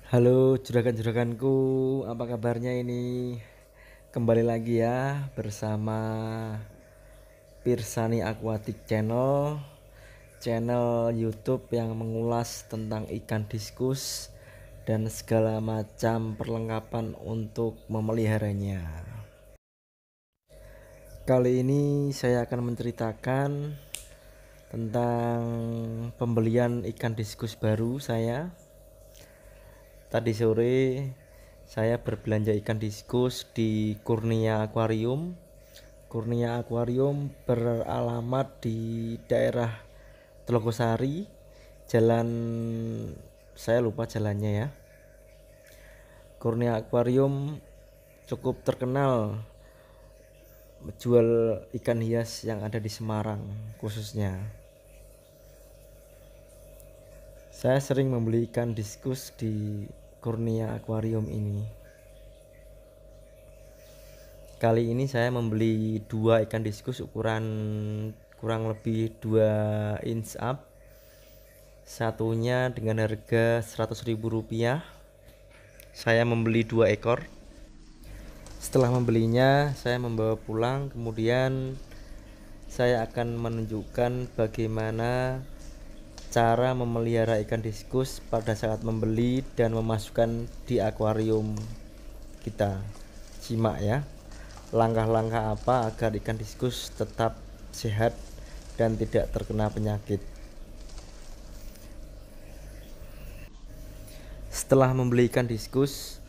Halo juragan-juraganku, apa kabarnya ini? Kembali lagi ya bersama Pirsani Aquatic Channel, channel YouTube yang mengulas tentang ikan diskus dan segala macam perlengkapan untuk memeliharanya. Kali ini saya akan menceritakan tentang pembelian ikan diskus baru saya. Tadi sore saya berbelanja ikan diskus di Kurnia Aquarium. Kurnia Aquarium beralamat di daerah Telogosari, jalan, saya lupa jalannya ya. Kurnia Aquarium cukup terkenal jual ikan hias yang ada di Semarang khususnya. Saya sering membeli ikan diskus di Kurnia Aquarium ini. Kali ini saya membeli dua ikan diskus ukuran kurang lebih 2 inch up. Satunya dengan harga Rp100.000. Saya membeli 2 ekor. Setelah membelinya, saya membawa pulang. Kemudian saya akan menunjukkan bagaimana cara memelihara ikan diskus pada saat membeli dan memasukkan di akuarium kita. Simak ya, langkah-langkah apa agar ikan diskus tetap sehat dan tidak terkena penyakit. Setelah membeli ikan diskus,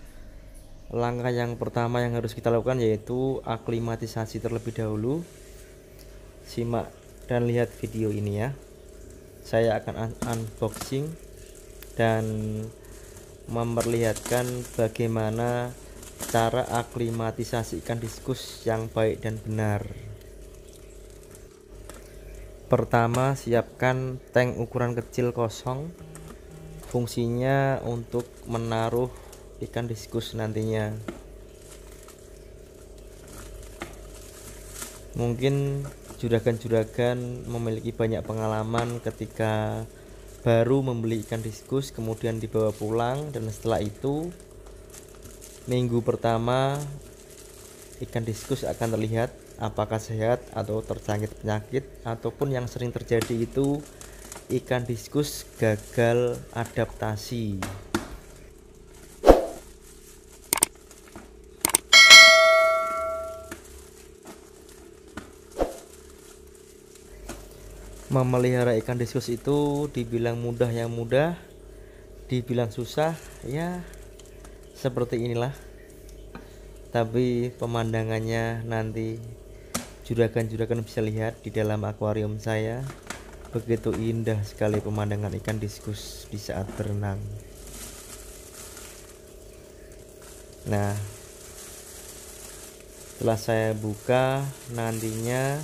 langkah yang pertama yang harus kita lakukan yaitu aklimatisasi terlebih dahulu. Simak dan lihat video ini ya. Saya akan unboxing dan memperlihatkan bagaimana cara aklimatisasi ikan diskus yang baik dan benar. Pertama, siapkan tank ukuran kecil kosong. Fungsinya untuk menaruh ikan diskus nantinya. Mungkin juragan-juragan memiliki banyak pengalaman ketika baru membeli ikan diskus kemudian dibawa pulang, dan setelah itu minggu pertama ikan diskus akan terlihat apakah sehat atau terjangkit penyakit, ataupun yang sering terjadi itu ikan diskus gagal adaptasi. Memelihara ikan diskus itu dibilang mudah ya mudah, dibilang susah ya seperti inilah. Tapi pemandangannya nanti juragan-juragan bisa lihat di dalam akuarium saya. Begitu indah sekali pemandangan ikan diskus di saat berenang. Nah, setelah saya buka, nantinya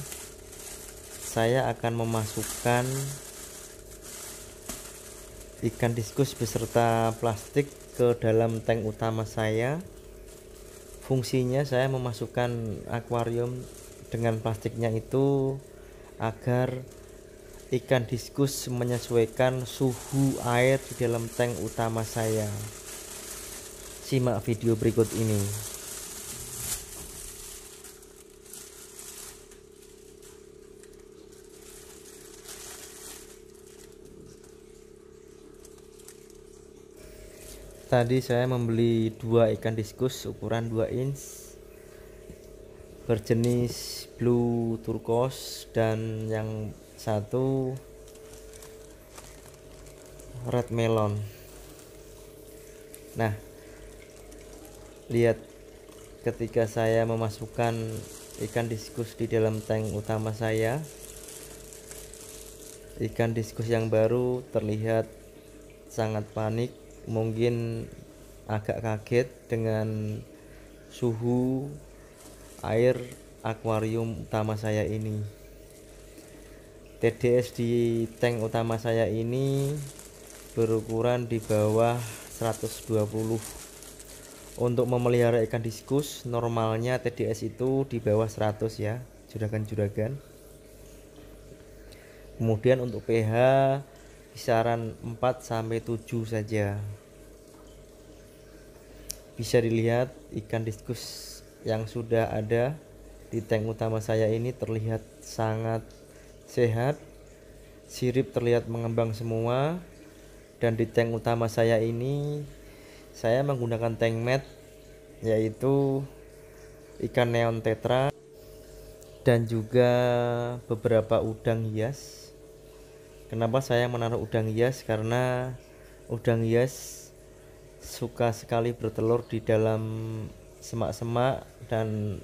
saya akan memasukkan ikan diskus beserta plastik ke dalam tank utama saya. Fungsinya saya memasukkan akuarium dengan plastiknya itu agar ikan diskus menyesuaikan suhu air di dalam tank utama saya. Simak video berikut ini. Tadi saya membeli dua ikan diskus ukuran 2 inch berjenis blue turquoise dan yang satu red melon. Nah, lihat ketika saya memasukkan ikan diskus di dalam tank utama saya, ikan diskus yang baru terlihat sangat panik, mungkin agak kaget dengan suhu air akuarium utama saya ini. TDS di tank utama saya ini berukuran di bawah 120. Untuk memelihara ikan diskus normalnya TDS itu di bawah 100 ya juragan-juragan. Kemudian untuk pH kisaran 4 sampai 7 saja. Bisa dilihat ikan diskus yang sudah ada di tank utama saya ini terlihat sangat sehat, sirip terlihat mengembang semua. Dan di tank utama saya ini saya menggunakan tank mat, yaitu ikan neon tetra dan juga beberapa udang hias. Kenapa saya menaruh udang hias? Karena udang hias suka sekali bertelur di dalam semak-semak, dan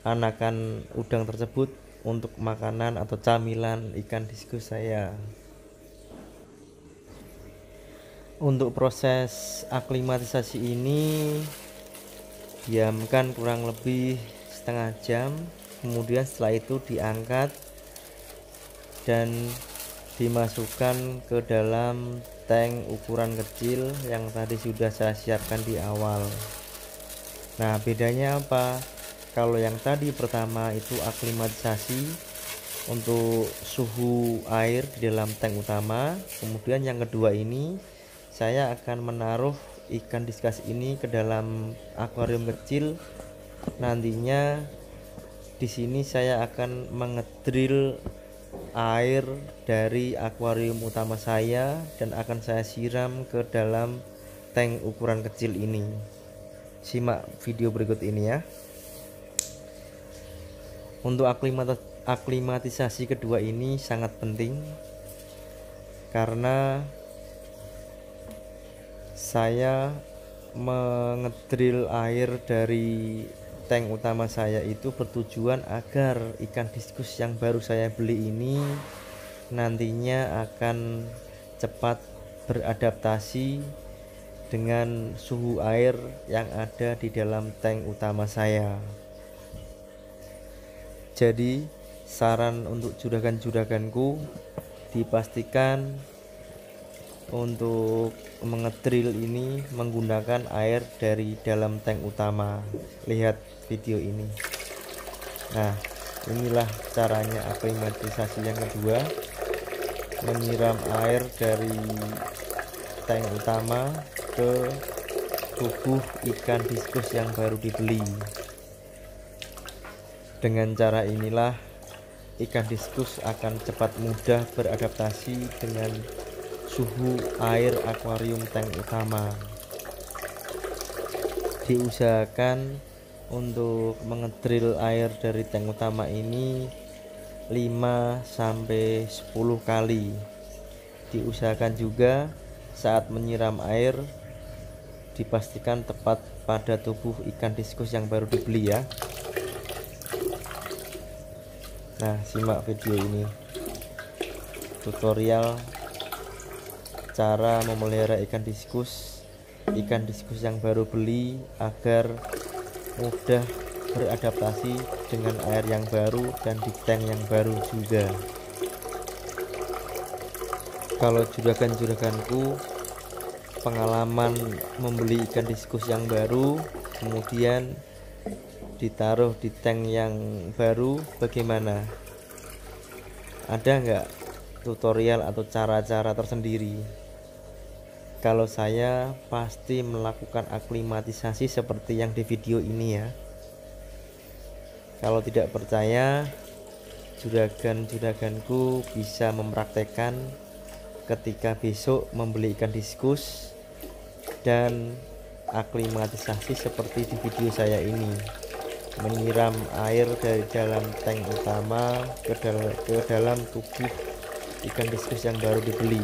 anakan udang tersebut untuk makanan atau camilan ikan diskus saya. Untuk proses aklimatisasi ini diamkan kurang lebih setengah jam, kemudian setelah itu diangkat dan dimasukkan ke dalam tank ukuran kecil yang tadi sudah saya siapkan di awal. Nah, bedanya apa? Kalau yang tadi pertama itu aklimatisasi untuk suhu air di dalam tank utama, kemudian yang kedua ini saya akan menaruh ikan diskus ini ke dalam akuarium kecil. Nantinya di sini saya akan mengedril air dari akuarium utama saya dan akan saya siram ke dalam tank ukuran kecil ini. Simak video berikut ini ya. Untuk aklimatisasi kedua ini sangat penting karena saya mengedril air dari tank utama saya itu bertujuan agar ikan diskus yang baru saya beli ini nantinya akan cepat beradaptasi dengan suhu air yang ada di dalam tank utama saya. Jadi saran untuk juragan-juraganku, dipastikan untuk mengedril ini menggunakan air dari dalam tank utama. Lihat video ini. Nah, inilah caranya aklimatisasi yang kedua, menyiram air dari tank utama ke tubuh ikan diskus yang baru dibeli. Dengan cara inilah ikan diskus akan cepat mudah beradaptasi dengan suhu air akuarium tank utama. Diusahakan untuk mengedril air dari tank utama ini 5-10 kali. Diusahakan juga saat menyiram air dipastikan tepat pada tubuh ikan diskus yang baru dibeli ya. Nah, simak video ini, tutorial cara memelihara ikan diskus yang baru beli agar mudah beradaptasi dengan air yang baru dan di tank yang baru juga. Kalau juragan-juraganku pengalaman membeli ikan diskus yang baru kemudian ditaruh di tank yang baru, bagaimana? Ada nggak tutorial atau cara-cara tersendiri? Kalau saya pasti melakukan aklimatisasi seperti yang di video ini ya. Kalau tidak percaya, juragan-juraganku bisa mempraktekkan ketika besok membeli ikan diskus dan aklimatisasi seperti di video saya ini, menyiram air dari dalam tank utama ke dalam tubuh ikan diskus yang baru dibeli.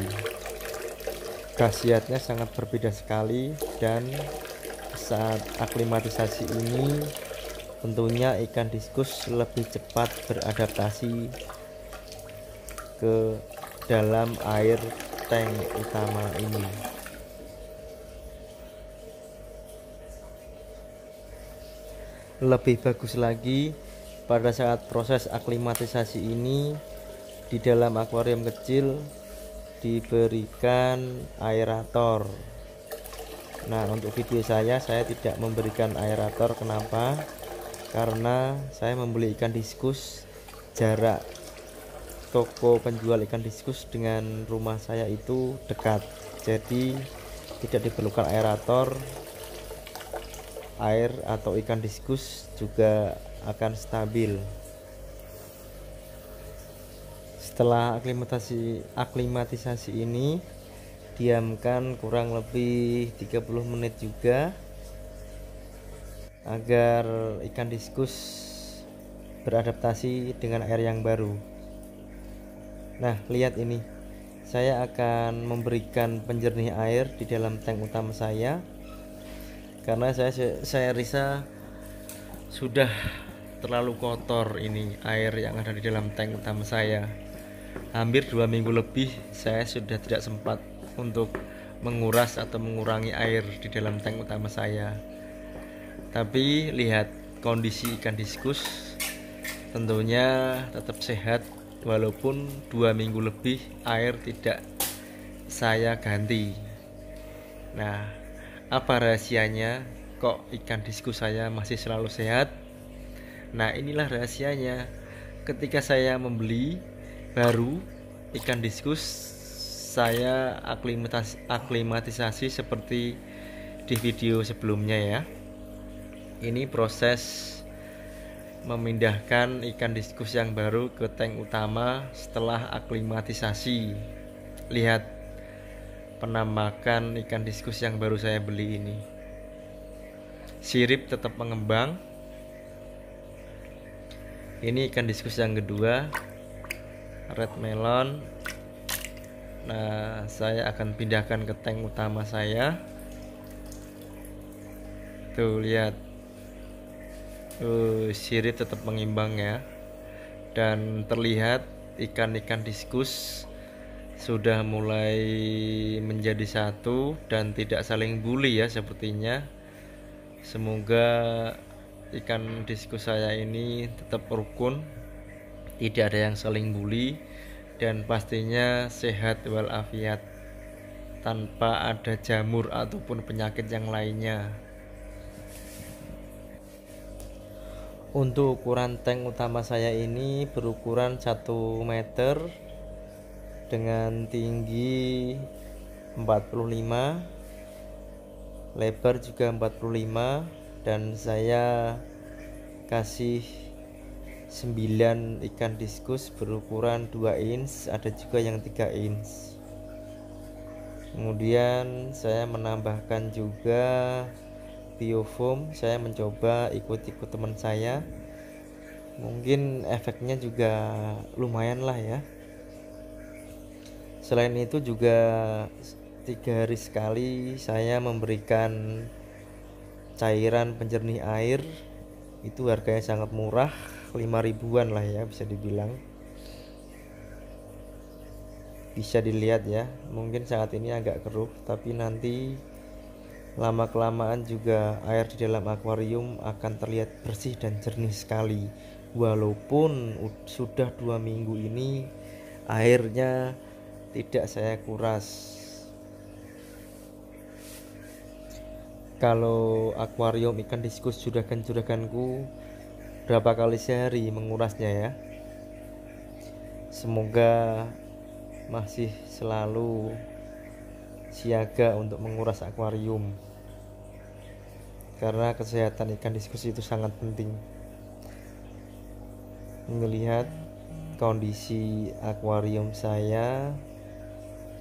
Khasiatnya sangat berbeda sekali, dan saat aklimatisasi ini tentunya ikan diskus lebih cepat beradaptasi ke dalam air tank utama ini. Lebih bagus lagi pada saat proses aklimatisasi ini di dalam akuarium kecil diberikan aerator. Nah, untuk video saya tidak memberikan aerator. Kenapa? Karena saya membeli ikan diskus, jarak toko penjual ikan diskus dengan rumah saya itu dekat, jadi tidak diperlukan aerator air atau ikan diskus juga akan stabil. Setelah aklimatisasi ini diamkan kurang lebih 30 menit juga agar ikan diskus beradaptasi dengan air yang baru. Nah, lihat ini. Saya akan memberikan penjernih air di dalam tank utama saya karena saya rasa sudah terlalu kotor ini air yang ada di dalam tank utama saya. Hampir 2 minggu lebih saya sudah tidak sempat untuk menguras atau mengurangi air di dalam tank utama saya. Tapi lihat kondisi ikan diskus tentunya tetap sehat walaupun 2 minggu lebih air tidak saya ganti. Nah, apa rahasianya kok ikan diskus saya masih selalu sehat? Nah, inilah rahasianya. Ketika saya membeli baru ikan diskus, saya aklimatisasi seperti di video sebelumnya ya. Ini proses memindahkan ikan diskus yang baru ke tank utama setelah aklimatisasi. Lihat penampakan ikan diskus yang baru saya beli ini. Sirip tetap mengembang. Ini ikan diskus yang kedua, red melon. Nah, saya akan pindahkan ke tank utama saya. Tuh lihat, sirip tetap mengimbang ya, dan terlihat ikan-ikan diskus sudah mulai menjadi satu dan tidak saling bully ya sepertinya. Semoga ikan diskus saya ini tetap rukun, tidak ada yang saling bully, dan pastinya sehat walafiat tanpa ada jamur ataupun penyakit yang lainnya. Untuk ukuran tank utama saya ini berukuran 1 meter dengan tinggi 45, lebar juga 45, dan saya kasih 9 ikan diskus berukuran 2 inch, ada juga yang 3 inch. Kemudian saya menambahkan juga biofoam. Saya mencoba ikut-ikut teman saya, mungkin efeknya juga lumayan lah ya. Selain itu juga 3 hari sekali saya memberikan cairan penjernih air. Itu harganya sangat murah, 5 ribuan lah ya bisa dibilang. Bisa dilihat ya, mungkin saat ini agak keruh, tapi nanti lama kelamaan juga air di dalam akuarium akan terlihat bersih dan jernih sekali. Walaupun sudah 2 minggu ini airnya tidak saya kuras. Kalau akuarium ikan diskus juraganku berapa kali sehari mengurasnya ya. Semoga masih selalu siaga untuk menguras akuarium, karena kesehatan ikan diskus itu sangat penting. Melihat kondisi akuarium saya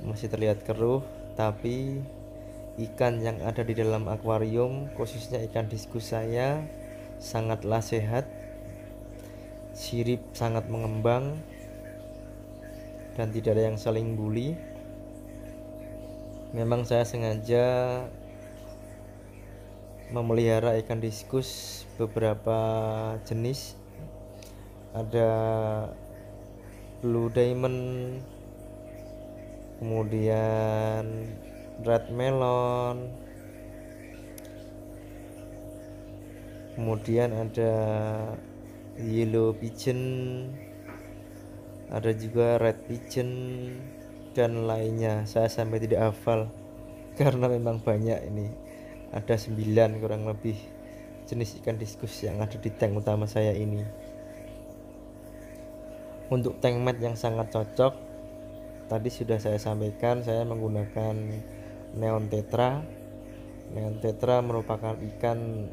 masih terlihat keruh, tapi ikan yang ada di dalam akuarium, khususnya ikan diskus saya, sangatlah sehat. Sirip sangat mengembang dan tidak ada yang saling bully. Memang saya sengaja memelihara ikan diskus beberapa jenis. Ada blue diamond, kemudian red melon, kemudian ada yellow pigeon, ada juga red pigeon, dan lainnya. Saya sampai tidak hafal karena memang banyak ini. Ada 9 kurang lebih jenis ikan diskus yang ada di tank utama saya ini. Untuk tank mat yang sangat cocok, tadi sudah saya sampaikan, saya menggunakan neon tetra. Neon tetra merupakan ikan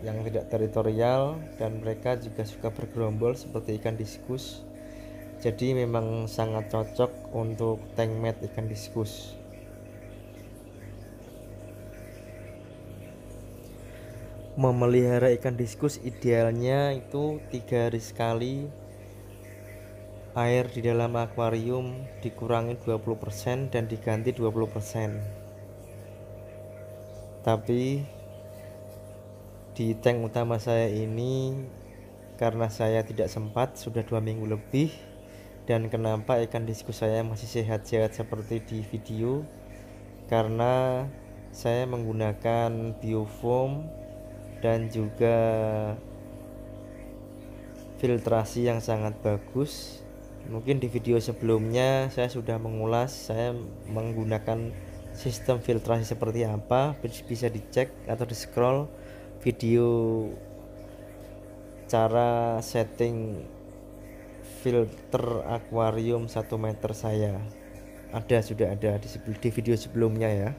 yang tidak teritorial, dan mereka juga suka bergerombol seperti ikan diskus. Jadi memang sangat cocok untuk tank mate ikan diskus. Memelihara ikan diskus idealnya itu 3 hari sekali air di dalam akuarium dikurangi 20% dan diganti 20%. Tapi di tank utama saya ini, karena saya tidak sempat sudah 2 minggu lebih, dan kenapa ikan diskus saya masih sehat-sehat seperti di video, karena saya menggunakan biofoam dan juga filtrasi yang sangat bagus. Mungkin di video sebelumnya saya sudah mengulas saya menggunakan sistem filtrasi seperti apa, bisa dicek atau di scroll video cara setting filter akuarium 1 meter saya. Sudah ada di video sebelumnya ya.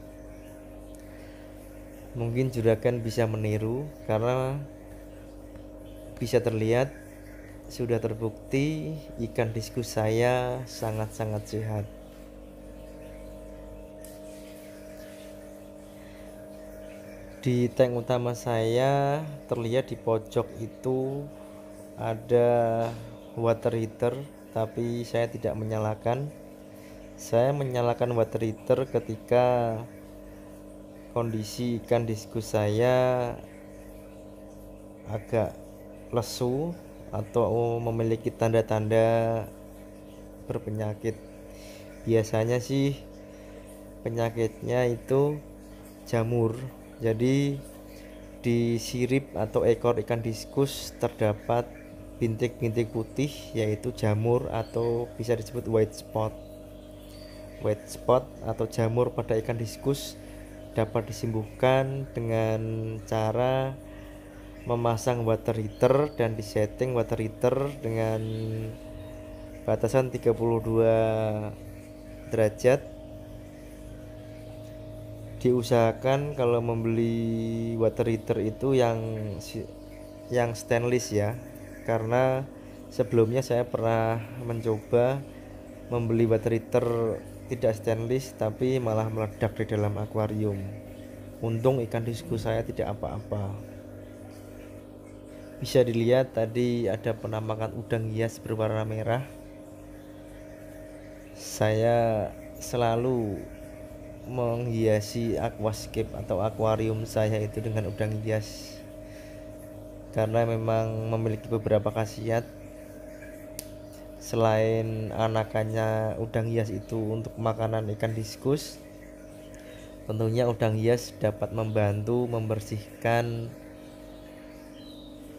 Mungkin juragan bisa meniru karena bisa terlihat sudah terbukti ikan diskus saya sangat-sangat sehat. Di tank utama saya terlihat di pojok itu ada water heater, tapi saya tidak menyalakan. Saya menyalakan water heater ketika kondisi ikan diskus saya agak lesu atau memiliki tanda-tanda berpenyakit. Biasanya sih penyakitnya itu jamur. Jadi di sirip atau ekor ikan diskus terdapat bintik-bintik putih, yaitu jamur atau bisa disebut white spot. White spot atau jamur pada ikan diskus dapat disembuhkan dengan cara memasang water heater dan disetting water heater dengan batasan 32 derajat. Diusahakan kalau membeli water heater itu yang stainless ya, karena sebelumnya saya pernah mencoba membeli water heater tidak stainless tapi malah meledak di dalam akuarium. Untung ikan diskus saya tidak apa-apa. Bisa dilihat tadi ada penampakan udang hias berwarna merah. Saya selalu menghiasi aquascape atau akuarium saya itu dengan udang hias, karena memang memiliki beberapa khasiat. Selain anakannya udang hias itu untuk makanan ikan diskus, tentunya udang hias dapat membantu membersihkan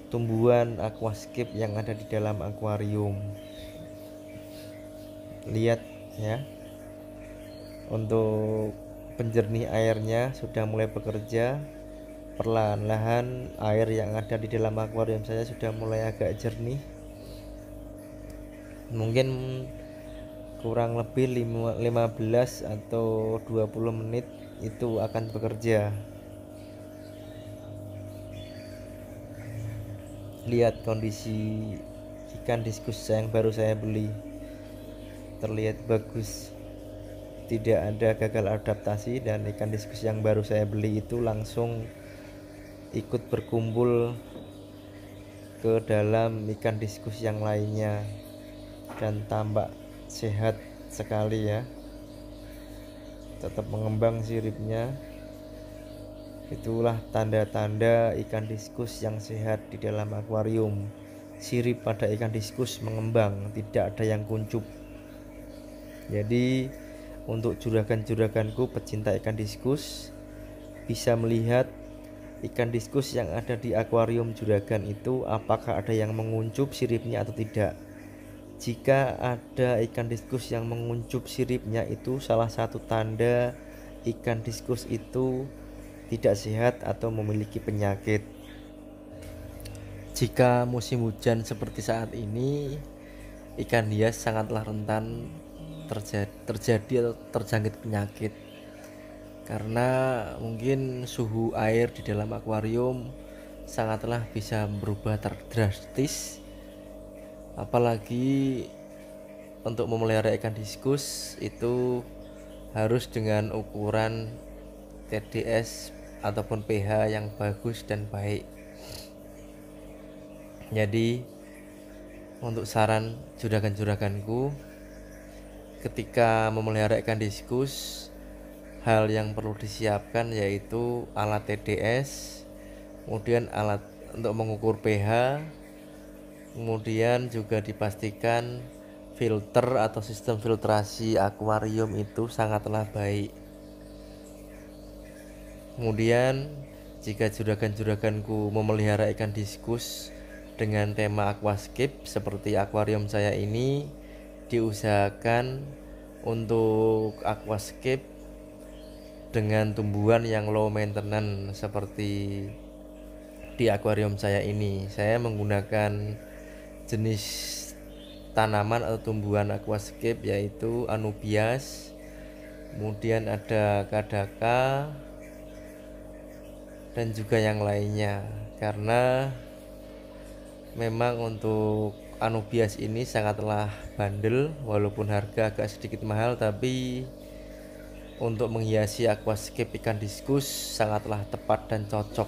tumbuhan aquascape yang ada di dalam akuarium. Lihat ya, untuk penjernih airnya sudah mulai bekerja. Perlahan-lahan air yang ada di dalam akuarium saya sudah mulai agak jernih. Mungkin kurang lebih 15 atau 20 menit itu akan bekerja. Lihat kondisi ikan diskus yang baru saya beli, terlihat bagus, tidak ada gagal adaptasi, dan ikan diskus yang baru saya beli itu langsung ikut berkumpul ke dalam ikan diskus yang lainnya dan tampak sehat sekali ya, tetap mengembang siripnya. Itulah tanda-tanda ikan diskus yang sehat di dalam akuarium. Sirip pada ikan diskus mengembang, tidak ada yang kuncup. Jadi untuk juragan-juraganku pecinta ikan diskus bisa melihat ikan diskus yang ada di akuarium juragan itu apakah ada yang menguncup siripnya atau tidak. Jika ada ikan diskus yang menguncup siripnya, itu salah satu tanda ikan diskus itu tidak sehat atau memiliki penyakit. Jika musim hujan seperti saat ini, ikan hias sangatlah rentan terjadi atau terjangkit penyakit, karena mungkin suhu air di dalam akuarium sangatlah bisa berubah drastis, apalagi untuk memelihara ikan diskus itu harus dengan ukuran TDS ataupun pH yang bagus dan baik. Jadi untuk saran juragan-juraganku, ketika memelihara ikan diskus, hal yang perlu disiapkan yaitu alat TDS, kemudian alat untuk mengukur pH, kemudian juga dipastikan filter atau sistem filtrasi akuarium itu sangatlah baik. Kemudian jika juragan-juraganku memelihara ikan diskus dengan tema aquascape seperti akuarium saya ini, diusahakan untuk aquascape dengan tumbuhan yang low maintenance seperti di akuarium saya ini. Saya menggunakan jenis tanaman atau tumbuhan aquascape yaitu anubias, kemudian ada kadaka dan juga yang lainnya, karena memang untuk anubias ini sangatlah bandel, walaupun harga agak sedikit mahal, tapi untuk menghiasi aquascape ikan diskus sangatlah tepat dan cocok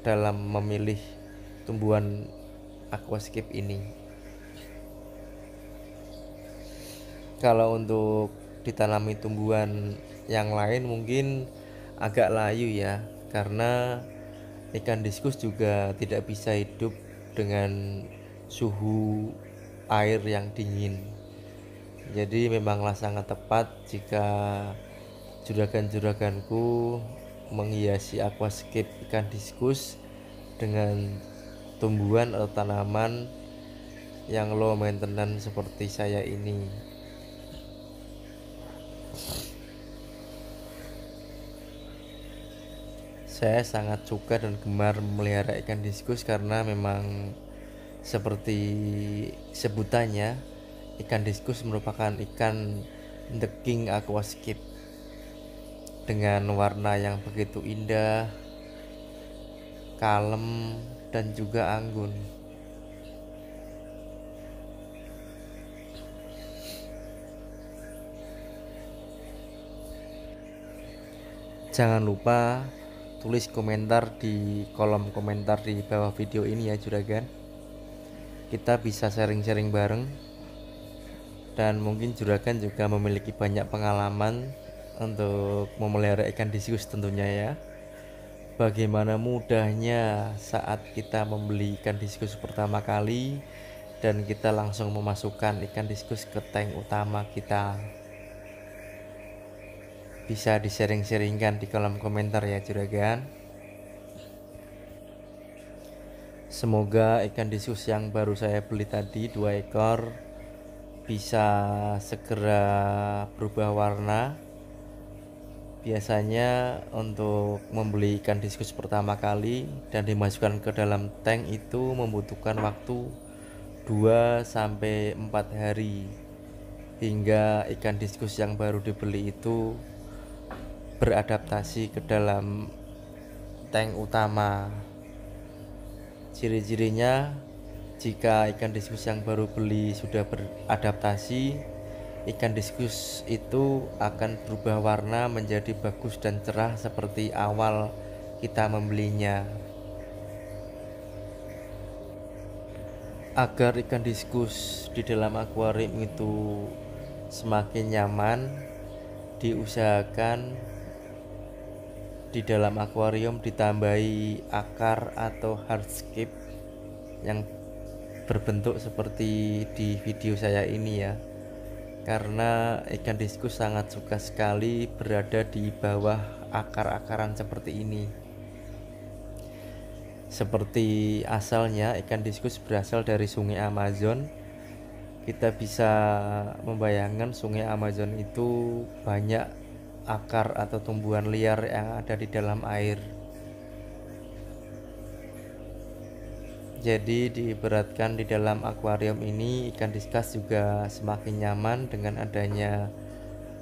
dalam memilih tumbuhan aquascape ini. Kalau untuk ditanami tumbuhan yang lain mungkin agak layu ya, karena ikan diskus juga tidak bisa hidup dengan suhu air yang dingin. Jadi memanglah sangat tepat jika juragan-juraganku menghiasi aquascape ikan diskus dengan tumbuhan atau tanaman yang low maintenance seperti saya ini. Saya sangat suka dan gemar memelihara ikan diskus karena memang seperti sebutannya, ikan diskus merupakan ikan the king aquascape dengan warna yang begitu indah, kalem, dan juga anggun. Jangan lupa tulis komentar di kolom komentar di bawah video ini ya juragan. Kita bisa sharing-sharing bareng, dan mungkin juragan juga memiliki banyak pengalaman untuk memelihara ikan diskus tentunya ya. Bagaimana mudahnya saat kita membeli ikan diskus pertama kali dan kita langsung memasukkan ikan diskus ke tank utama kita. Bisa di-sharing-sharingkan di kolom komentar ya juragan. Semoga ikan diskus yang baru saya beli tadi 2 ekor bisa segera berubah warna. Biasanya untuk membeli ikan diskus pertama kali dan dimasukkan ke dalam tank itu membutuhkan waktu 2-4 hari hingga ikan diskus yang baru dibeli itu beradaptasi ke dalam tank utama. Ciri-cirinya, jika ikan diskus yang baru beli sudah beradaptasi, ikan diskus itu akan berubah warna menjadi bagus dan cerah seperti awal kita membelinya. Agar ikan diskus di dalam akuarium itu semakin nyaman, diusahakan di dalam akuarium ditambahi akar atau hardscape yang berbentuk seperti di video saya ini ya, karena ikan diskus sangat suka sekali berada di bawah akar-akaran seperti ini. Seperti asalnya ikan diskus berasal dari sungai Amazon, kita bisa membayangkan sungai Amazon itu banyak akar atau tumbuhan liar yang ada di dalam air. Jadi diibaratkan di dalam akuarium ini ikan diskus juga semakin nyaman dengan adanya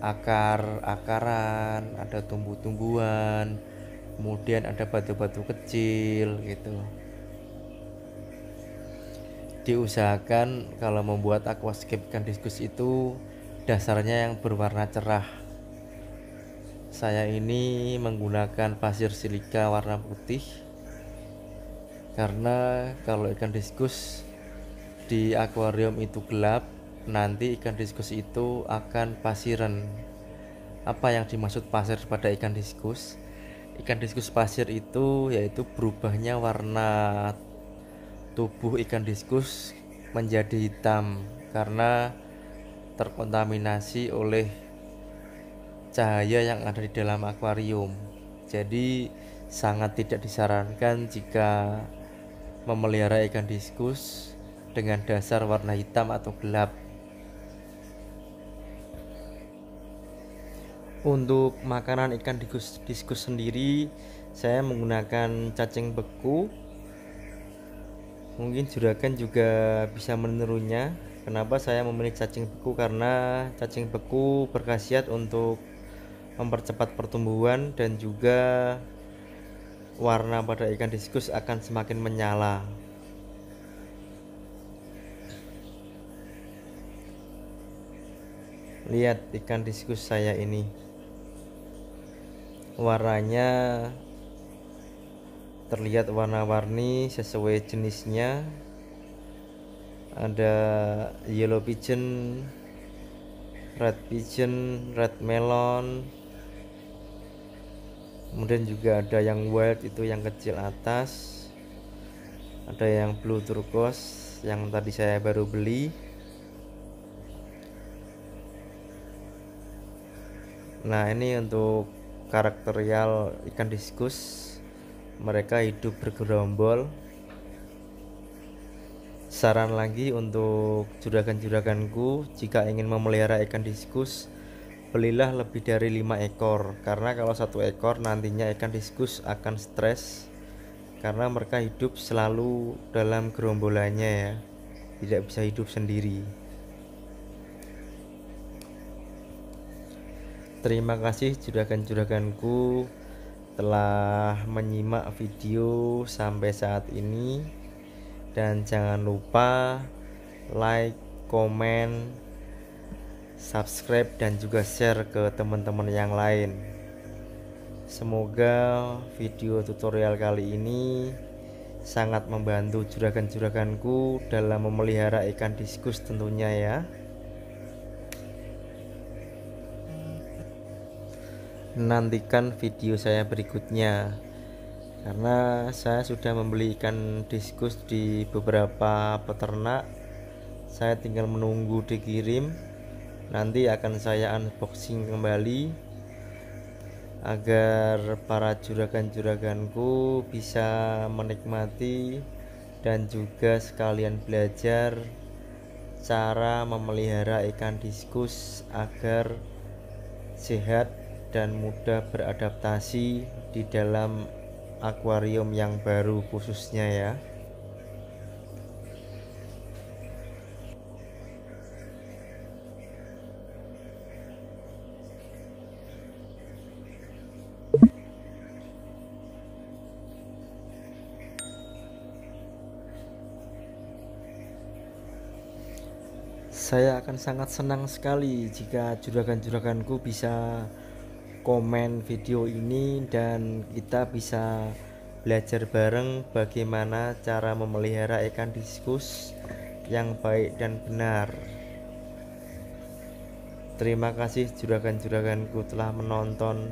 akar-akaran, ada tumbuh-tumbuhan, kemudian ada batu-batu kecil gitu. Diusahakan kalau membuat aquascape ikan diskus itu dasarnya yang berwarna cerah. Saya ini menggunakan pasir silika warna putih karena kalau ikan diskus di akuarium itu gelap, nanti ikan diskus itu akan pasiran. Apa yang dimaksud pasir pada ikan diskus? Ikan diskus pasir itu yaitu berubahnya warna tubuh ikan diskus menjadi hitam karena terkontaminasi oleh cahaya yang ada di dalam akuarium. Jadi sangat tidak disarankan jika memelihara ikan diskus dengan dasar warna hitam atau gelap. Untuk makanan ikan diskus sendiri, saya menggunakan cacing beku. Mungkin juragan juga bisa menirunya. Kenapa saya memilih cacing beku? Karena cacing beku berkhasiat untuk mempercepat pertumbuhan dan juga warna pada ikan diskus akan semakin menyala. Lihat ikan diskus saya ini, warnanya terlihat warna-warni sesuai jenisnya. Ada yellow pigeon, red melon, kemudian juga ada yang wild itu yang kecil atas, ada yang blue turquoise yang tadi saya baru beli. Nah, ini untuk karakterial ikan diskus, mereka hidup bergerombol. Saran lagi untuk juragan-juraganku, jika ingin memelihara ikan diskus, belilah lebih dari 5 ekor, karena kalau 1 ekor nantinya ikan diskus akan stres karena mereka hidup selalu dalam gerombolannya ya, tidak bisa hidup sendiri. Terima kasih juragan-juraganku telah menyimak video sampai saat ini, dan jangan lupa like, komen, subscribe dan juga share ke teman-teman yang lain. Semoga video tutorial kali ini sangat membantu juragan-juraganku dalam memelihara ikan diskus tentunya ya. Nantikan video saya berikutnya, karena saya sudah membeli ikan diskus di beberapa peternak. Saya tinggal menunggu dikirim. Nanti akan saya unboxing kembali agar para juragan-juraganku bisa menikmati dan juga sekalian belajar cara memelihara ikan diskus agar sehat dan mudah beradaptasi di dalam akuarium yang baru khususnya ya. Saya akan sangat senang sekali jika juragan-juraganku bisa komen video ini dan kita bisa belajar bareng bagaimana cara memelihara ikan diskus yang baik dan benar. Terima kasih juragan-juraganku telah menonton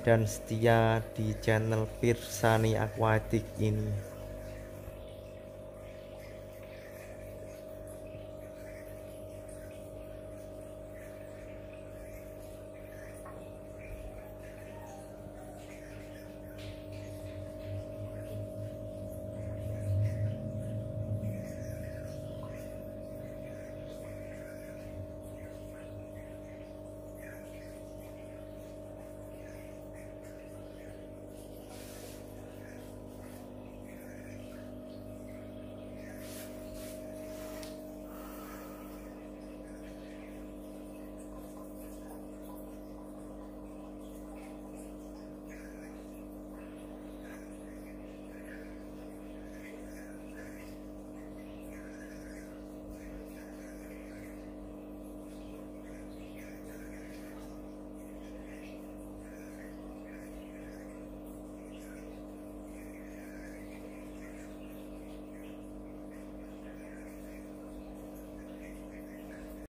dan setia di channel Pirsani Aquatic ini.